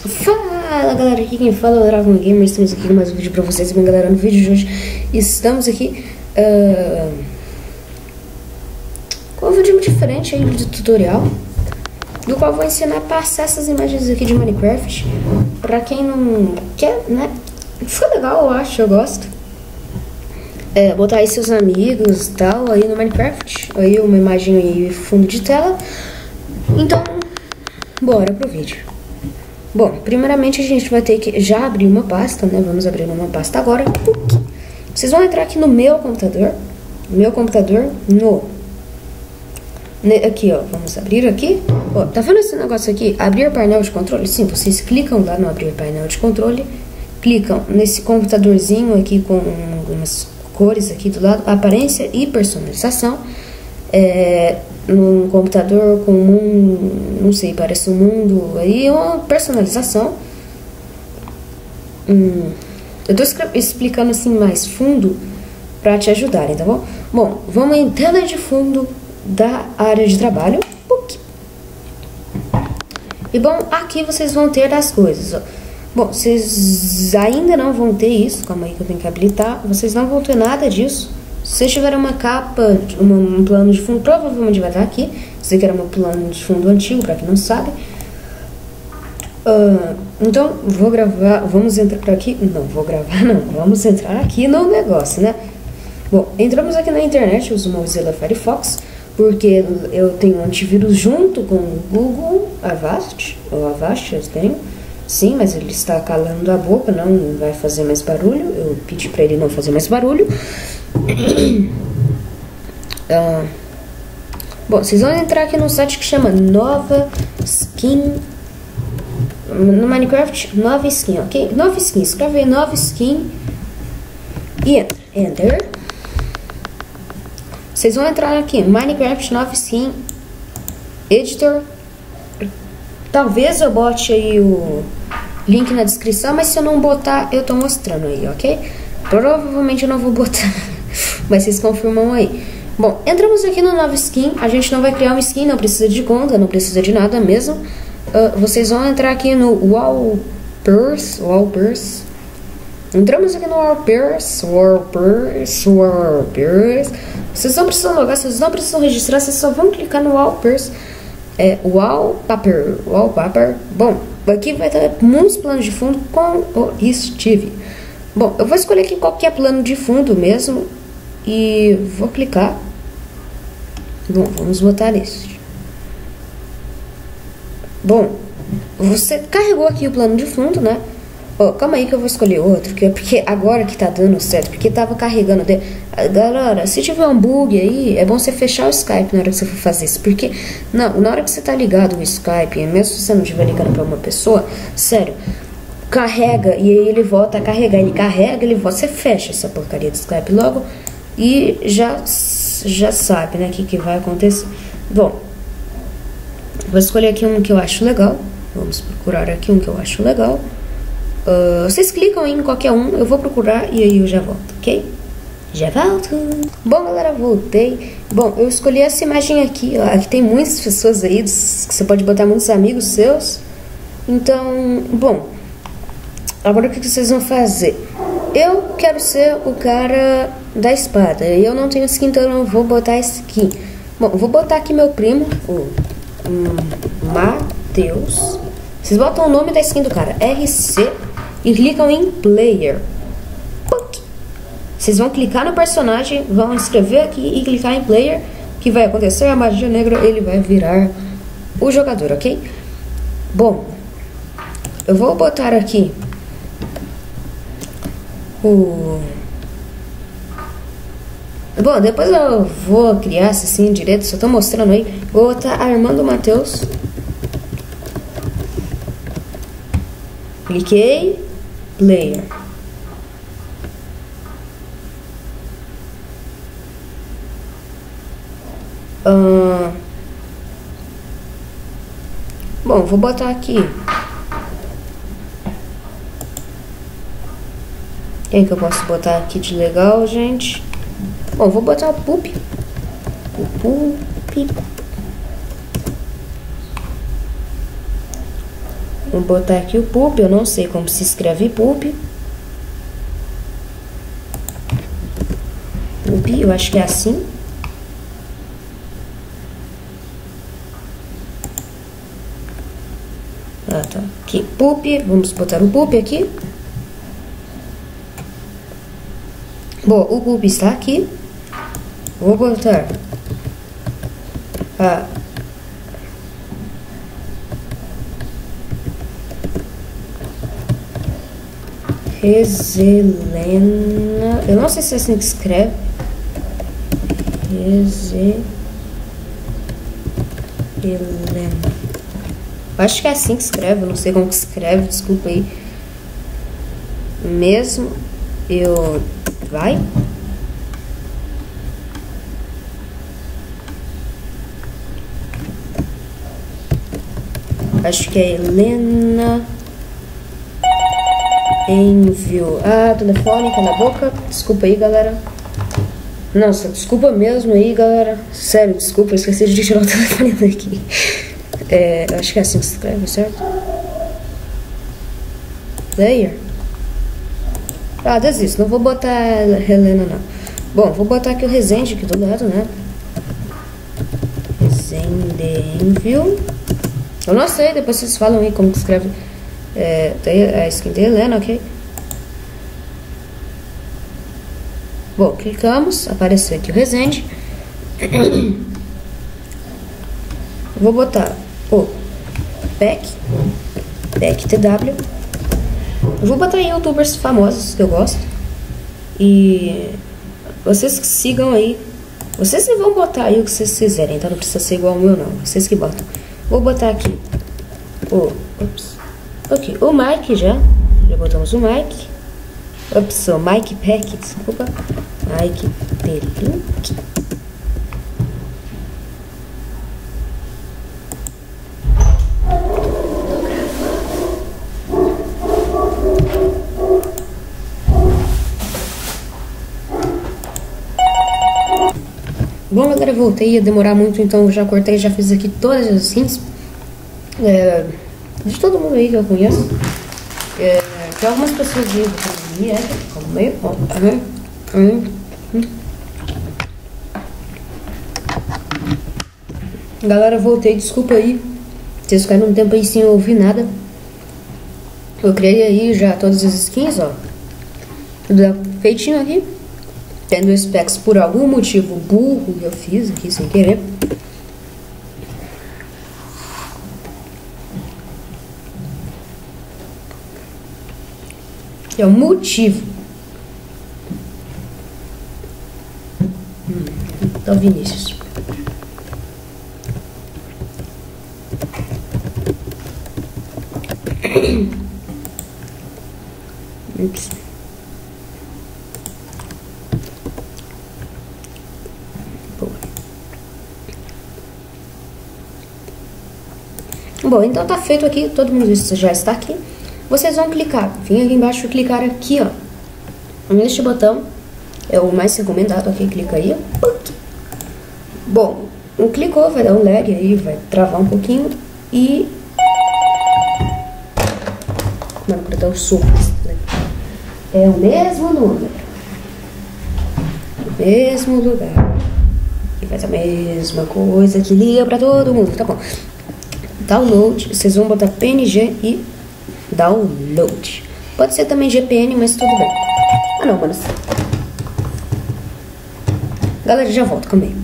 Fala galera, aqui quem fala é o Dragon Gamer. Estamos aqui com mais um vídeo pra vocês. Bem galera, no vídeo de hoje estamos aqui com um vídeo diferente aí de tutorial, do qual vou ensinar a passar essas imagens aqui de Minecraft pra quem não quer, né? Foi legal, eu acho, eu gosto. Botar aí seus amigos e tal aí no Minecraft, aí uma imagem aí fundo de tela. Então, bora pro vídeo. Bom, primeiramente a gente vai ter que já abrir uma pasta, né? Vamos abrir uma pasta agora. Vocês vão entrar aqui no meu computador. Aqui, ó. Vamos abrir aqui. Ó, tá vendo esse negócio aqui? Abrir painel de controle? Sim, vocês clicam lá no abrir painel de controle. Clicam nesse computadorzinho aqui com umas cores aqui do lado. Aparência e personalização. Num computador com não sei, parece um mundo aí, uma personalização. Eu tô explicando assim mais fundo pra te ajudarem, tá bom? Bom, vamos em tela de fundo da área de trabalho. E bom, aqui vocês vão ter as coisas, ó. Bom, vocês ainda não vão ter isso, calma aí que eu tenho que habilitar. Vocês não vão ter nada disso. Se vocês tiverem uma capa, um plano de fundo, provavelmente vai estar aqui. Isso aqui era meu plano de fundo antigo, pra quem não sabe. Então, vou gravar, vamos entrar aqui. Não, vou gravar não, vamos entrar aqui no negócio, né? Bom, entramos aqui na internet, eu uso o Mozilla Firefox, porque eu tenho antivírus junto com o Google Avast, ou Avast eu tenho. Sim, mas ele está calando a boca, não vai fazer mais barulho. Eu pedi pra ele não fazer mais barulho. Bom, vocês vão entrar aqui num site que chama Nova Skin. No Minecraft, Nova Skin, ok? Nova Skin, escreve aí Nova Skin e Enter. Vocês vão entrar aqui, Minecraft Nova Skin Editor. Talvez eu bote aí o link na descrição, mas se eu não botar, eu tô mostrando aí, ok? Provavelmente eu não vou botar, mas vocês confirmam aí. Bom, entramos aqui no Nova Skin. A gente não vai criar uma skin, não precisa de conta, não precisa de nada mesmo. Vocês vão entrar aqui no Wallpapers. Entramos aqui no Wallpapers. Vocês não precisam logar, vocês não precisam registrar, vocês só vão clicar no Wallpapers. Wallpaper. Bom, aqui vai ter muitos planos de fundo com o Steve. Bom, eu vou escolher aqui qualquer plano de fundo mesmo e vou clicar. Bom, vamos botar este. Bom, você carregou aqui o plano de fundo, né? Calma aí que eu vou escolher outro, porque agora que tá dando certo, porque tava carregando. Galera, se tiver um bug aí, é bom você fechar o Skype na hora que você for fazer isso, porque na hora que você tá ligado no Skype, mesmo se você não estiver ligando pra uma pessoa, sério, carrega e aí ele volta a carregar, ele carrega, ele volta, você fecha essa porcaria do Skype logo e já sabe, né, o que vai acontecer. Bom, vou escolher aqui um que eu acho legal. Vamos procurar aqui um que eu acho legal. Vocês clicam em qualquer um, eu vou procurar e aí eu já volto, ok? Já volto. Bom galera, voltei. Bom, eu escolhi essa imagem aqui, ó. Aqui tem muitas pessoas aí, que você pode botar muitos amigos seus. Então, bom, agora o que vocês vão fazer? Eu quero ser o cara da espada. Eu não tenho skin, então eu não vou botar skin. Bom, eu vou botar aqui meu primo, o Matheus. Vocês botam o nome da skin do cara, RC, e clicam em Player. Vocês vão clicar no personagem, vão escrever aqui e clicar em Player. O que vai acontecer? A magia negra, ele vai virar o jogador, ok? Bom, eu vou botar aqui Bom, depois eu vou criar assim direto, só tô mostrando aí. Vou botar Armando Matheus. Cliquei, Player. Bom, vou botar aqui. Quem que eu posso botar aqui de legal, gente? Bom, vou botar o Pup. Vamos botar aqui o poop. Eu não sei como se escreve poop. Poop, eu acho que é assim. Ah, tá. Aqui, poop. Vamos botar o poop aqui. Bom, o poop está aqui. Vou botar a Reselena. Eu não sei se é assim que escreve. Reselena. Acho que é assim que escreve. Eu não sei como que escreve. Desculpa aí. Mesmo eu... Vai. Acho que é Helena Envio. Ah, telefone, cala a boca. Desculpa aí, galera. Nossa, desculpa mesmo aí, galera. Sério, desculpa, eu esqueci de tirar o telefone daqui. Eu acho que é assim que se escreve, certo? Player. Ah, desisto, não vou botar Helena, não. Bom, vou botar aqui o Resende aqui do lado, né? Resende Envio. Eu não sei, depois vocês falam aí como que escreve. Tem a skin de Helena, ok? Bom, clicamos, apareceu aqui o Resende. Vou botar o Pack TW. Eu vou botar em youtubers famosos que eu gosto. E vocês que sigam aí. Vocês que vão botar aí o que vocês quiserem, tá? Não precisa ser igual ao meu, não. Vocês que botam. Vou botar aqui o Mike já botamos o Mike. O Mike Pack, desculpa. Mike Pelink. Bom, galera, voltei, ia demorar muito, então eu já cortei, já fiz aqui todas as skins de todo mundo aí que eu conheço. Que algumas pessoas vivem como meio bom. Galera, voltei, desculpa aí. Vocês ficaram um tempo aí sem ouvir nada. Eu criei aí já todas as skins, ó. Tudo feitinho aqui. Tendo specs por algum motivo burro que eu fiz aqui sem querer. É o motivo. Então, Vinícius. Ups. Bom, então tá feito aqui, todo mundo já está aqui. Vocês vão clicar, vem aqui embaixo e clicar aqui, ó. Neste botão, é o mais recomendado aqui, clica aí, ó. Bom, clicou, vai dar um lag aí, vai travar um pouquinho e... Mano, pra dar o soco. É o mesmo número. O mesmo lugar. E faz a mesma coisa que liga pra todo mundo, tá bom. Download, vocês vão botar PNG e download. Pode ser também GPN, mas tudo bem. Ah não, mano. Galera, já volto, calma aí.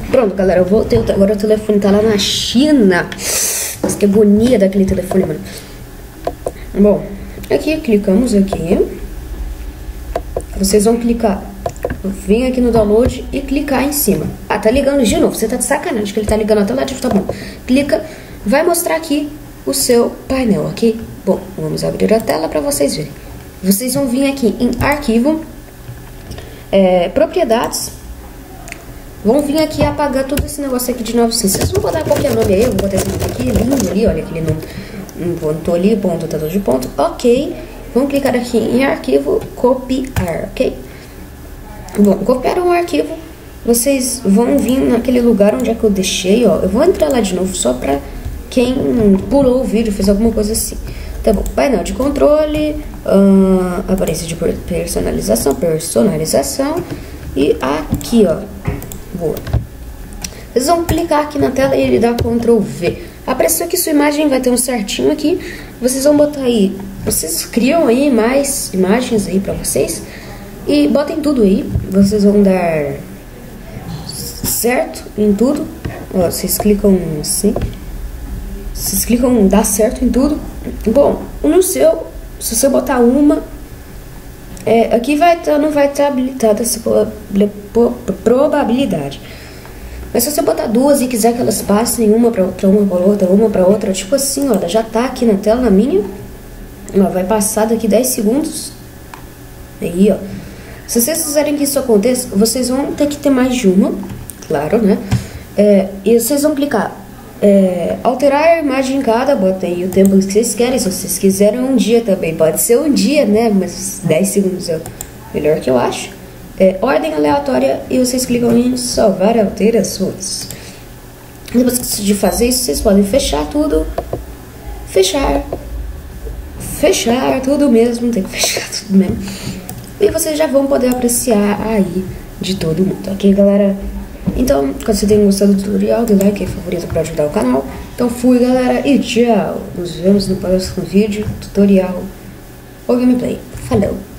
Pronto, galera, eu voltei. Agora o telefone tá lá na China. Mas que agonia daquele telefone, mano. Bom, aqui, clicamos aqui. Vocês vão clicar. Vem aqui no download e clicar em cima. Ah, tá ligando de novo. Você tá de sacanagem que ele tá ligando até lá de... Tá bom. Clica. Vai mostrar aqui o seu painel, ok? Bom, vamos abrir a tela para vocês verem. Vocês vão vir aqui em arquivo, propriedades. Vão vir aqui apagar todo esse negócio aqui de 900. Vocês vão botar qualquer nome aí. Eu vou botar esse nome aqui, lindo ali, olha aquele nome. Um ponto ali, ponto, tador de ponto. Ok. Vamos clicar aqui em arquivo, copiar, ok? Bom, copiaram o arquivo. Vocês vão vir naquele lugar onde é que eu deixei, ó. Eu vou entrar lá de novo só pra quem pulou o vídeo, fez alguma coisa assim. Tá bom, painel de controle, aparência de personalização, e aqui, ó, boa. Vocês vão clicar aqui na tela e ele dá Ctrl V. Apareceu que sua imagem vai ter um certinho aqui, vocês vão botar aí, vocês criam aí mais imagens aí pra vocês, e botem tudo aí, vocês vão dar certo em tudo, ó, vocês clicam assim, vocês clicam em dar certo em tudo. Bom, no seu, se você botar uma, aqui não vai estar habilitada essa probabilidade. Mas se você botar duas e quiser que elas passem uma para outra, tipo assim, ó, ela já tá aqui na tela, na minha, ó, vai passar daqui 10 segundos. Aí, ó. Se vocês quiserem que isso aconteça, vocês vão ter que ter mais de uma, claro, né? E vocês vão clicar alterar a imagem em cada, bota aí o tempo que vocês querem. Se vocês quiserem um dia também, pode ser um dia, né? Mas 10 segundos é o melhor que eu acho. Ordem aleatória e vocês clicam em salvar alterações. Depois de fazer isso, vocês podem fechar tudo. Fechar tudo mesmo, tem que fechar tudo mesmo. E vocês já vão poder apreciar aí de todo mundo, ok, galera? Então, caso você tenha gostado do tutorial, dê like e favorito para ajudar o canal. Então fui, galera, e tchau! Nos vemos no próximo vídeo, tutorial ou gameplay. Falou!